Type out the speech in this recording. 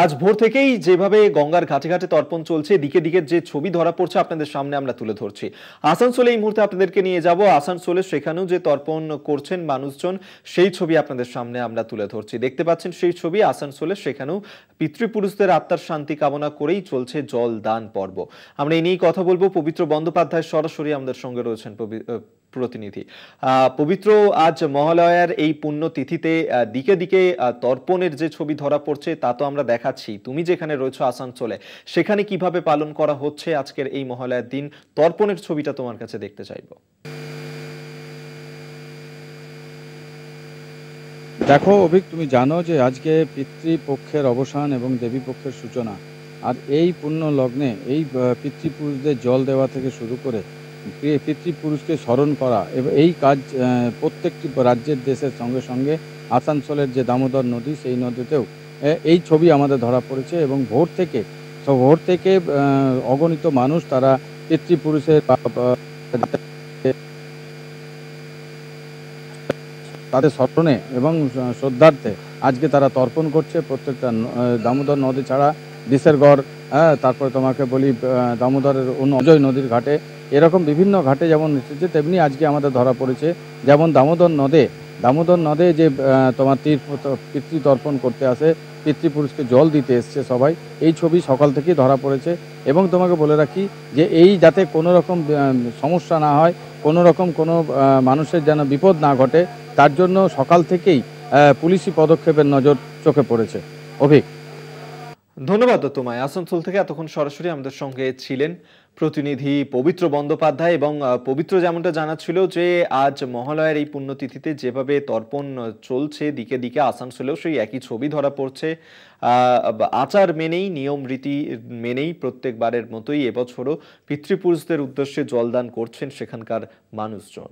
আজ ভোর থেকেই যেভাবে গঙ্গার ঘাটে ঘাটে তর্পণ চলছে, দিকে দিকে যে ছবি ধরা পড়ছে আপনাদের সামনে আমরা তুলে ধরছি। আসানসোলে এই মুহূর্তে আপনাদেরকে নিয়ে যাব। আসানসোলে সেখানেও যে তর্পণ করছেন মানুষজন, সেই ছবি আপনাদের সামনে আমরা তুলে ধরছি। দেখতে পাচ্ছেন সেই ছবি আসানসোলে, সেখানেও পিতৃপুরুষদের আত্মার শান্তি কামনা করেই চলছে জল দান পর্ব। আমরা এই নিয়েই কথা বলবো। পবিত্র বন্দ্যোপাধ্যায় সরাসরি আমাদের সঙ্গে রয়েছেন প্রতিনিধি। পবিত্র, আজ মহালয়ার এই পুণ্য তিথিতে দিকে দিকে তর্পণের যে ছবি ধরা পড়ছে তা তো আমরা দেখাচ্ছি। তুমি যেখানে রয়েছো আসানসোলে, সেখানে কিভাবে পালন করা হচ্ছে আজকের এই মহালয়ার দিন, তর্পণের ছবিটা তোমার কাছে দেখতে চাইবো। দেখো অভিক, তুমি জানো যে আজকে পিতৃপক্ষের অবসান এবং দেবী পক্ষের সূচনা। আর এই পুণ্য লগ্নে এই পিতৃপুরুষদের জল দেওয়া থেকে শুরু করে পিতৃপুরুষকে স্মরণ করা এবং এই কাজ প্রত্যেকটি রাজ্যের দেশের সঙ্গে সঙ্গে আসানসোলের যে দামোদর নদী, সেই নদীতেও এই ছবি আমাদের ধরা পড়েছে। এবং ভোর থেকে অগণিত মানুষ তারা পিতৃপুরুষের তাদের স্মরণে এবং শ্রদ্ধার্থে আজকে তারা তর্পণ করছে। প্রত্যেকটা দামোদর নদী ছাড়া দিশেরগড়, তারপরে তোমাকে বলি দামোদরের অন্য অজয় নদীর ঘাটে, এরকম বিভিন্ন ঘাটে যেমন এসেছে, তেমনি আজকে আমাদের ধরা পড়েছে। যেমন দামোদর নদে যে তোমার পিতৃ তর্পণ করতে আসে, পিতৃপুরুষকে জল দিতে এসছে সবাই, এই ছবি সকাল থেকেই ধরা পড়েছে। এবং তোমাকে বলে রাখি যে এই যাতে কোনো রকম সমস্যা না হয়, কোনো রকম কোনো মানুষের যেন বিপদ না ঘটে, তার জন্য সকাল থেকেই পুলিশি পদক্ষেপের নজর চোখে পড়েছে। অভিক, ধন্যবাদ তোমায়। আসানসোল থেকে এতক্ষণ সরাসরি আমাদের সঙ্গে ছিলেন প্রতিনিধি পবিত্র বন্দ্যোপাধ্যায়। এবং পবিত্র যেমনটা জানাচ্ছিল যে আজ মহালয়ার এই পুণ্যতিথিতে যেভাবে তর্পণ চলছে দিকে দিকে, আসানসোলেও সেই একই ছবি ধরা পড়ছে। আচার মেনেই, নিয়ম রীতি মেনেই প্রত্যেকবারের মতোই এবছরও পিতৃপুরুষদের উদ্দেশ্যে জলদান করছেন সেখানকার মানুষজন।